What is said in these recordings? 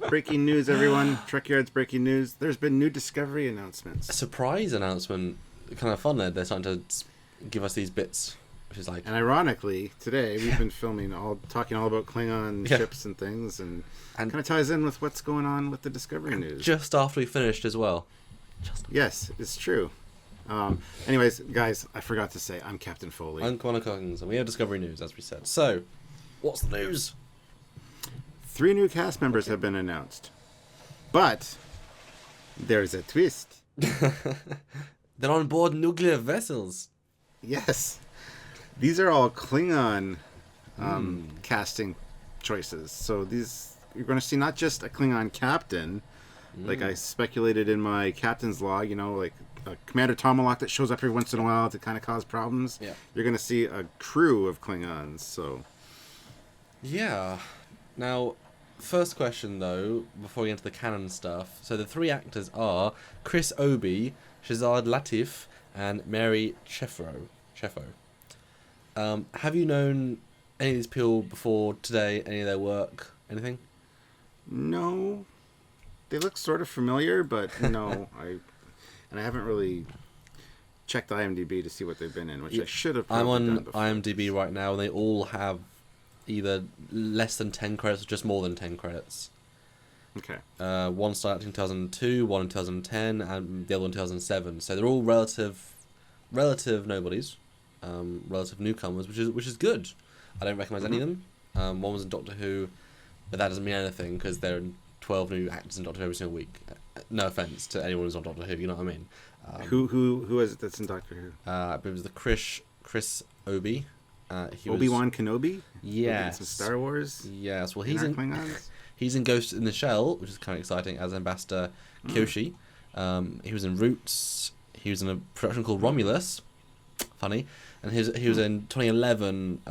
Breaking news, everyone. Trekyards breaking news. There's been new Discovery announcements. A surprise announcement. Kind of fun that they're starting to give us these bits, which is like... And ironically, today we've been talking all about Klingon ships and things, and kind of ties in with what's going on with the Discovery news. Just after we finished as well. Yes, it's true. Anyways, guys, I forgot to say, I'm Captain Foley. I'm Connor Coggins, and we have Discovery news, as we said. So, what's the news? 3 new cast members have been announced. But there's a twist. They're on board nuclear vessels. Yes. These are all Klingon casting choices. So you're going to see not just a Klingon captain, like I speculated in my captain's log, like a Commander Tomalak that shows up every once in a while to kind of cause problems. Yeah. You're going to see a crew of Klingons. So yeah. Now, first question though, before we get into the canon stuff. So the 3 actors are Chris Obi, Shazad Latif, and Mary Cheffo. Have you known any of these people before today? Any of their work? Anything? no, they look sort of familiar, but no, I haven't really checked IMDb to see what they've been in, which I should have. I'm on done before. IMDb right now, and they all have either less than 10 credits or just more than 10 credits. Okay. One started in 2002, one in 2010, and the other in 2007. So they're all relative nobodies, relative newcomers, which is good. I don't recognise any of them. One was in Doctor Who, but that doesn't mean anything because there are 12 new actors in Doctor Who every single week. No offence to anyone who's on Doctor Who, you know what I mean. Who is it that's in Doctor Who? It was the Chris Obi. Obi-Wan Kenobi? Yes. Some Star Wars? Yes. Well, Klingons? he's in Ghost in the Shell, which is kind of exciting, as Ambassador Kyoshi. He was in Roots. He was in a production called Romulus. Funny. And he was in 2011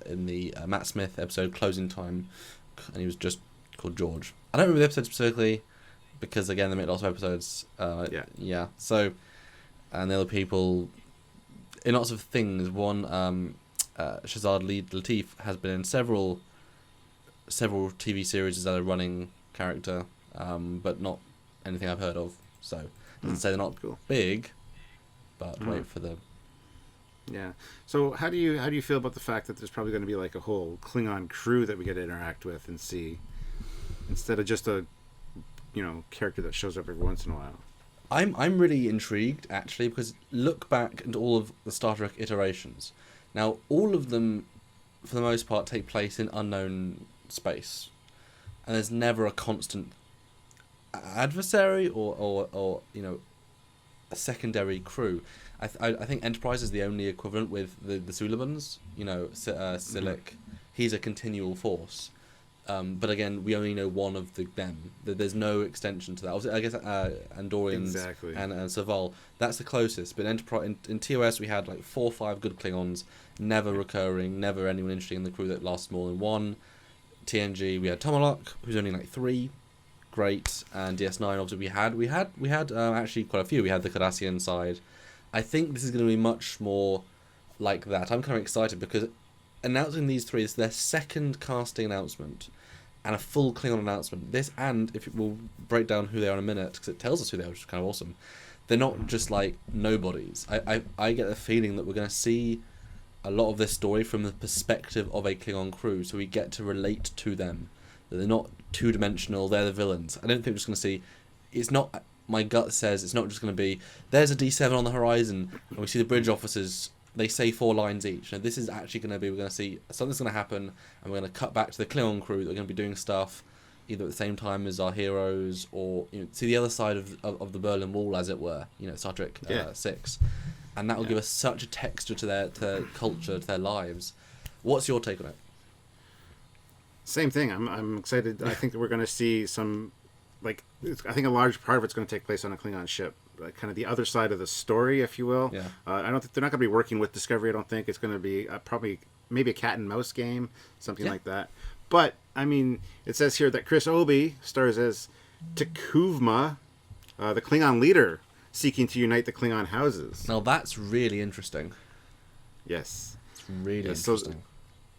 in the Matt Smith episode Closing Time, and he was just called George. I don't remember the episode specifically because again they made lots of episodes. Yeah. So, and the other people in lots of things. One, Shazad Latif has been in several TV series as a running character, but not anything I've heard of. So doesn't say they're not big, but wait for the. Yeah. So how do you feel about the fact that there's probably going to be like a whole Klingon crew that we get to interact with and see, instead of just a, character that shows up every once in a while? I'm really intrigued actually because look back into all of the Star Trek iterations. Now all of them, for the most part, take place in unknown space, and there's never a constant adversary or a secondary crew. I think Enterprise is the only equivalent with the Sulivans. Silic, he's a continual force. But again, we only know one of them. There's no extension to that. Obviously, I guess Andorians and Saval, that's the closest. But Enterprise in TOS we had like 4 or 5 good Klingons, never recurring, never anyone interesting in the crew that lasts more than 1. TNG we had Tomalak, who's only like 3, great, and DS9 obviously we had actually quite a few. We had the Cardassian side. I think this is going to be much more like that. I'm kind of excited because announcing these 3 is their second casting announcement and a full Klingon announcement. We'll break down who they are in a minute because it tells us who they are, which is kind of awesome. They're not just like nobodies. I get the feeling that we're going to see a lot of this story from the perspective of a Klingon crew, so we get to relate to them. That they're not two-dimensional, they're the villains. I don't think we're just going to see... It's not... My gut says it's not just going to be, there's a D7 on the horizon, and we see the bridge officers, they say 4 lines each. Now, this is actually going to be, we're going to see something's going to happen, and we're going to cut back to the Klingon crew that are going to be doing stuff either at the same time as our heroes, or see the other side of the Berlin Wall, as it were, Star Trek 6. And that will give us such a texture to their culture, to their lives. What's your take on it? Same thing. I'm excited. I think that we're going to see some... I think a large part of it's going to take place on a Klingon ship, like kind of the other side of the story, if you will. Yeah. I don't think they're not going to be working with Discovery. I don't think it's going to be probably maybe a cat and mouse game, something like that. But I mean, it says here that Chris Obi stars as Tekuvma, the Klingon leader seeking to unite the Klingon houses. Now that's really interesting. Yes, it's really interesting.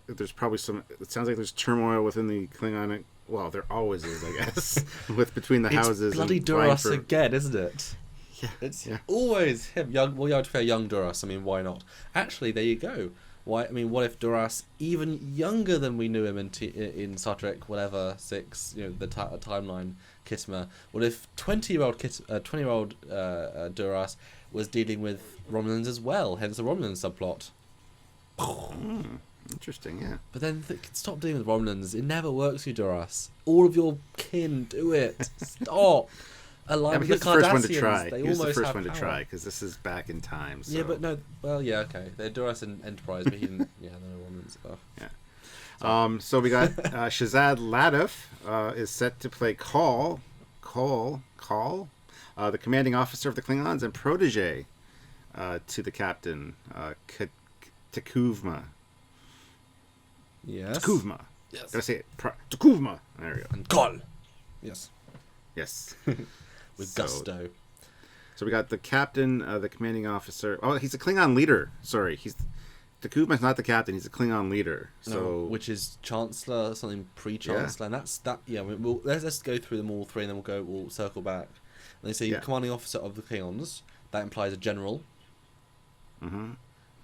there's probably some. It sounds like there's turmoil within the Klingon. Well, there always is, I guess, with between the houses. It's bloody and vying Duras again, isn't it? Yeah, It's yeah. always him. Young. Well, you have to say young Duras. I mean, why not? Actually, there you go. Why? I mean, what if Duras, even younger than we knew him in Star Trek, whatever 6, the timeline, Kittimer. What if 20-year-old Duras was dealing with Romulans as well? Hence the Romulan subplot. Interesting, yeah. But then stop dealing with Romulans. It never works, you Duras. All of your kin, do it. Stop. Align with He's the the first one to Cardassians. try. They He was the almost first have one to power. try, because this is back in time. So. Yeah, but no. Well, yeah, okay. They're Duras and Enterprise, but he didn't. Yeah, they're Romulans. Oh. Yeah. So we got Shazad Latif is set to play Call, the commanding officer of the Klingons and protege to the captain, Takuvma. Yes. Takuvma. Yes. Gotta say it. Takuvma. There we go. And Call. Yes. Yes. With So- gusto. So we got the captain, the commanding officer. Oh, he's a Klingon leader. Sorry, Takuvma's not the captain. He's a Klingon leader. So No, which is Chancellor, something pre-Chancellor, and that's that. Yeah, let's go through them all three, and then we'll circle back. And they say Yeah. commanding officer of the Klingons. That implies a general. Mm-hmm.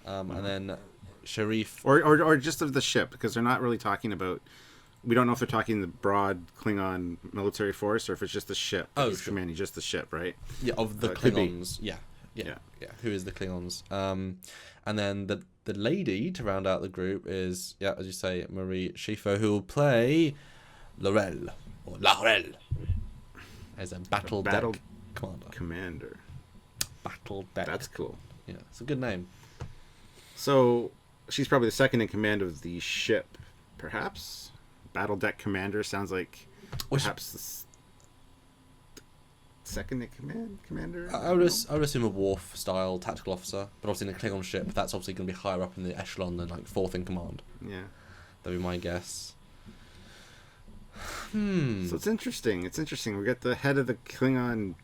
And then Sharif. or just of the ship, because they're not really talking about. We don't know if they're talking the broad Klingon military force or if it's just the ship. Oh, He's sure. commanding just the ship, right? Yeah, of the Could be. Klingons. Yeah. Yeah. Who is the Klingons? And then the lady to round out the group is, as you say, Marie Schiffer, who will play Laurel as a battle deck commander. Commander. Battle deck. That's cool. Yeah, it's a good name. So she's probably the second in command of the ship, perhaps. Battle deck commander sounds like perhaps the second in command commander. I would assume a Worf style tactical officer, but obviously in a Klingon ship, that's obviously going to be higher up in the echelon than like fourth in command. Yeah. That'd be my guess. So it's interesting. We got the head of the Klingon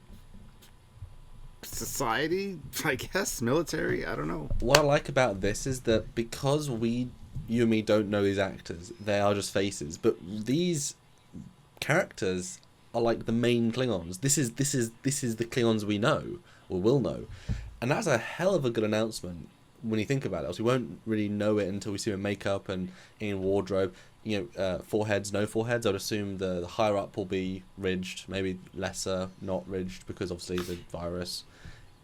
society, I guess, military. I don't know. What I like about this is that because you and me don't know these actors, they are just faces. But these characters are like the main Klingons. This is the Klingons we know or will know, and that's a hell of a good announcement when you think about it. Else we won't really know it until we see them in makeup and in wardrobe. Foreheads, no foreheads. I'd assume the higher up will be ridged, maybe lesser not ridged because obviously the virus.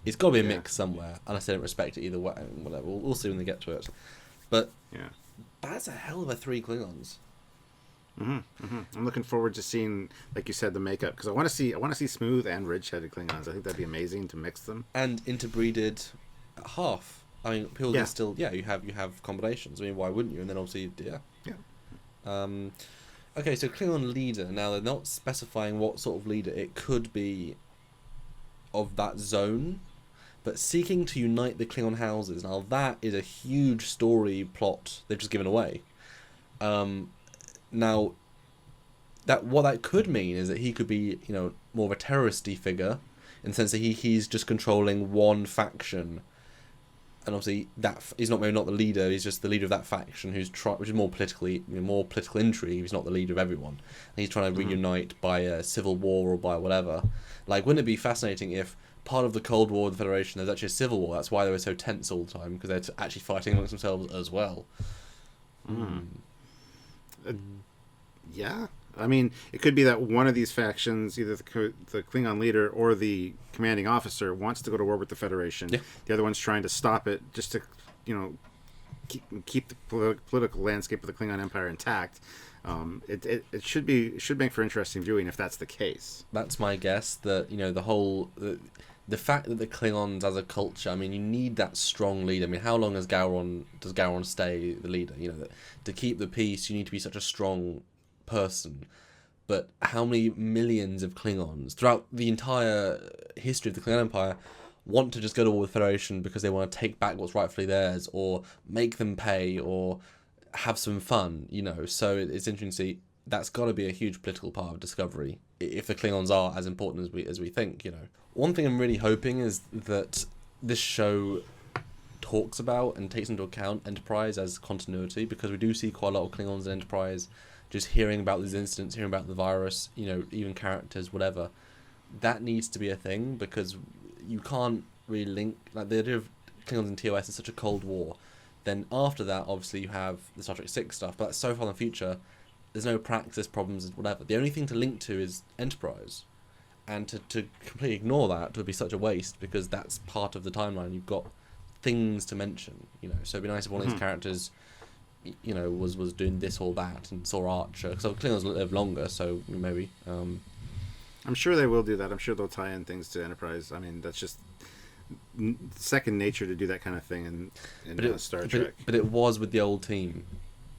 It's got to be a mix somewhere, unless they don't respect it either way. Whatever, we'll see when they get to it. But Yeah. that's a hell of a 3 Klingons. I'm looking forward to seeing, like you said, the makeup, because I want to see smooth and ridge-headed Klingons. I think that'd be amazing to mix them. And interbreeded half. I mean, people can still you have combinations. I mean, why wouldn't you? And then obviously Yeah. Okay, so Klingon leader. Now they're not specifying what sort of leader it could be of that zone, but seeking to unite the Klingon houses. Now that is a huge story plot they've just given away. Now, what that could mean is that he could be, more of a terrorist-y figure, in the sense that he's just controlling one faction, and obviously he's maybe not the leader. He's just the leader of that faction which is more political intrigue. He's not the leader of everyone. And he's trying to reunite by a civil war or by whatever. Like, wouldn't it be fascinating if part of the Cold War of the Federation there's actually a civil war? That's why they were so tense all the time, because they're actually fighting amongst themselves as well. Yeah. I mean, it could be that one of these factions, either the Klingon leader or the commanding officer, wants to go to war with the Federation. Yeah. The other one's trying to stop it, just to, keep the political landscape of the Klingon Empire intact. It should make for interesting viewing if that's the case. That's my guess. That the fact that the Klingons as a culture, I mean, you need that strong leader. I mean, how long does Gowron stay the leader? That to keep the peace, you need to be such a strong person. But how many millions of Klingons throughout the entire history of the Klingon Empire want to just go to war with the Federation because they want to take back what's rightfully theirs, or make them pay, or have some fun, So it's interesting to see. That's got to be a huge political part of Discovery, if the Klingons are as important as we think, One thing I'm really hoping is that this show talks about and takes into account Enterprise as continuity, because we do see quite a lot of Klingons in Enterprise. Just hearing about these incidents, hearing about the virus, even characters, whatever, that needs to be a thing, because you can't really link, like, the idea of Klingons in TOS is such a Cold War. Then after that, obviously, you have the Star Trek 6 stuff, but that's so far in the future, there's no praxis, problems, whatever. The only thing to link to is Enterprise. And to completely ignore that would be such a waste, because that's part of the timeline. You've got things to mention, So it'd be nice if one of these characters, was doing this or that and saw Archer. Because Klingons live longer, so maybe. I'm sure they will do that. I'm sure they'll tie in things to Enterprise. I mean, that's just second nature to do that kind of thing in Star Trek. But it was with the old team.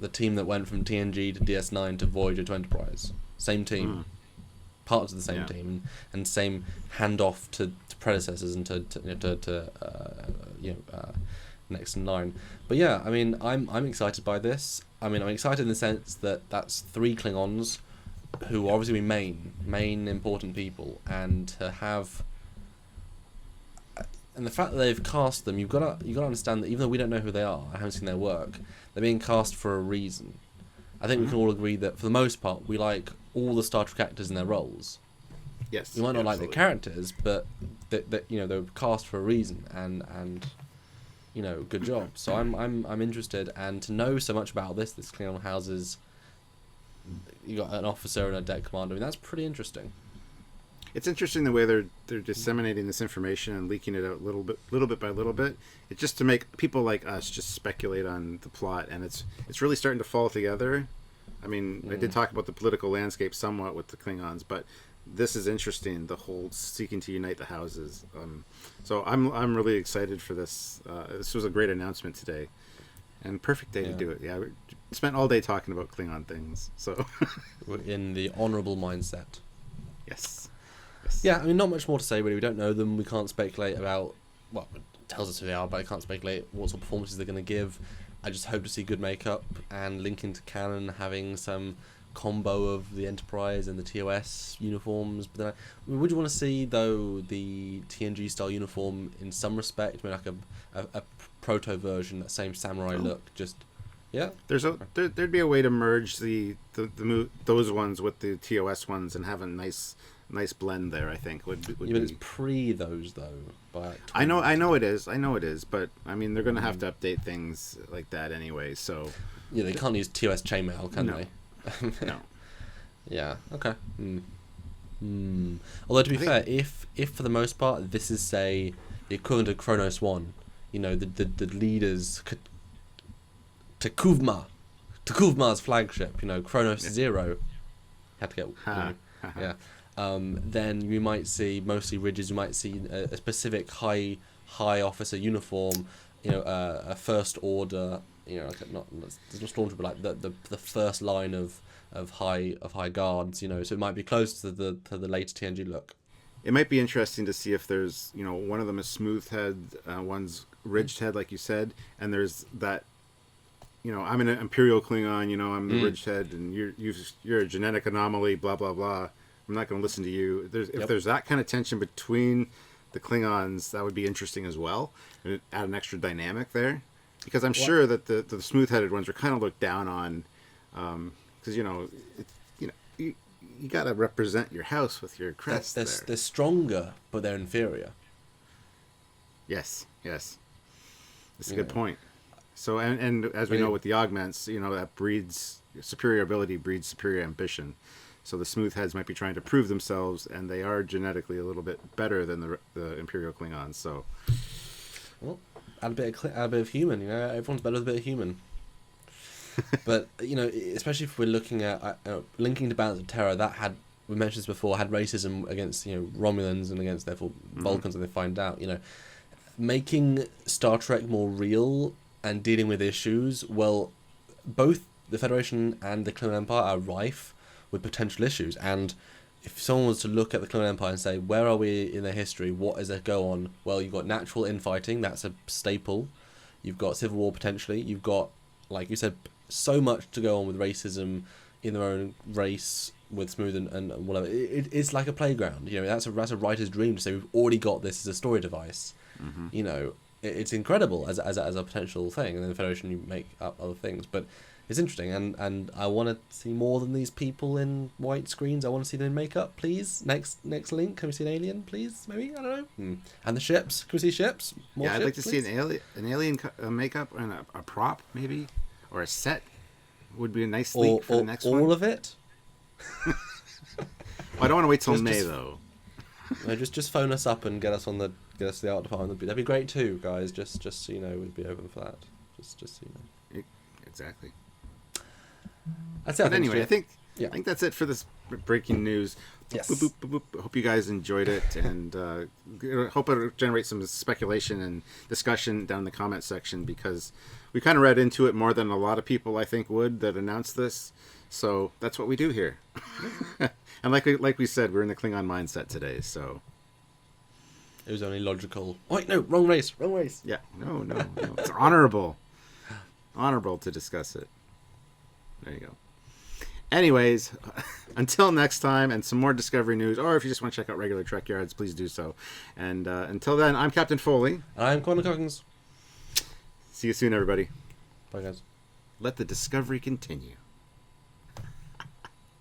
The team that went from TNG to DS9 to Voyager to Enterprise. Same team. Parts of the same team. And same handoff to predecessors and to next in line. But yeah, I mean, I'm excited by this. I mean, I'm excited in the sense that that's 3 Klingons who are obviously main important people, and to have, and the fact that they've cast them, you've got to understand that even though we don't know who they are, I haven't seen their work, they're being cast for a reason. I think we can all agree that for the most part we like all the Star Trek actors in their roles. Yes, we might not like their characters, but that they're cast for a reason, and good job. So I'm interested, and to know so much about this Klingon houses. You got an officer and a deck commander. I mean, that's pretty interesting. It's interesting the way they're disseminating this information and leaking it out little bit by little bit. It's just to make people like us just speculate on the plot, and it's really starting to fall together. I mean, I did talk about the political landscape somewhat with the Klingons, but this is interesting. The whole seeking to unite the houses. So I'm really excited for this. This was a great announcement today. And perfect day to do it. Yeah, we spent all day talking about Klingon things. So we're in the honourable mindset. Yes. Yeah, I mean, not much more to say really. We don't know them. We can't speculate about. Well, it tells us who they are, but I can't speculate what sort of performances they're going to give. I just hope to see good makeup and linking to canon, having some combo of the Enterprise and the TOS uniforms. But then, would you want to see though the TNG style uniform in some respect? I mean, like a proto version, that same samurai look. Just there'd be a way to merge those ones with the TOS ones and have a nice blend there. I think would be. But it's pre those though. But I know it is. But I mean, they're going to have to update things like that anyway. So yeah, they can't use TOS chainmail, can they? No. Yeah. Okay. Although to be fair, if for the most part this is say the equivalent of Kronos 1, the leaders Takuvma's flagship, Kronos 0 had to get then you might see mostly ridges. You might see a specific high officer uniform, a first order, like not stormtrooper, like the first line of high guards, so it might be close to the later TNG look. It might be interesting to see if there's, one of them is smooth head, one's ridged head, like you said, and there's that, I'm an Imperial Klingon, I'm the ridged head, and you're a genetic anomaly, blah blah blah. I'm not going to listen to you. If there's that kind of tension between the Klingons, that would be interesting as well, and add an extra dynamic there, because I'm sure that the smooth headed ones are kind of looked down on, because you got to represent your house with your crest. They're stronger, but they're inferior. Yes. That's a good point. So, and as we know with the augments, that breeds superior ability, breeds superior ambition. So the smooth heads might be trying to prove themselves, and they are genetically a little bit better than the Imperial Klingons. So, well, add a bit of human. Everyone's better with a bit of human. But especially if we're looking at linking to Balance of Terror, we mentioned this before, had racism against Romulans and against therefore Vulcans, and they find out making Star Trek more real and dealing with issues. Well, both the Federation and the Klingon Empire are rife with potential issues, and if someone was to look at the Klingon Empire and say, where are we in their history, what is there go on? Well, you've got natural infighting, that's a staple. You've got civil war potentially. You've got, like you said, so much to go on with racism in their own race with Smooth and whatever. It's like a playground. That's a writer's dream to say we've already got this as a story device. it's incredible as a potential thing, and then the Federation you make up other things, but it's interesting, and I want to see more than these people in white screens. I want to see them in makeup, please. Next link, can we see an alien, please? Maybe, I don't know. And the ships, can we see ships? More I'd ships, like to please? see an alien makeup and a prop maybe, or a set would be a nice leak for the next one. All of it. I don't want to wait till May just- though. No, just phone us up and get us to the art department. That'd be great too, guys. Just so you know, we'd be open for that. Just so you know. Exactly. That's it. But anyway, I think Yeah. that's it for this breaking news. Yes. Boop, boop, boop, boop. Hope you guys enjoyed it, and hope it generates some speculation and discussion down in the comment section, because we kind of read into it more than a lot of people I think would that announced this. So that's what we do here. And like we said, we're in the Klingon mindset today. So It was only logical. Oh, wait, no, wrong race. yeah, no, it's honorable to discuss it. There you go. Anyways, until next time, and some more Discovery news, or if you just want to check out regular Trekyards, please do so. And until then, I'm Captain Foley. I'm Connor Coggins. See you soon, everybody. Bye, guys. Let the Discovery continue.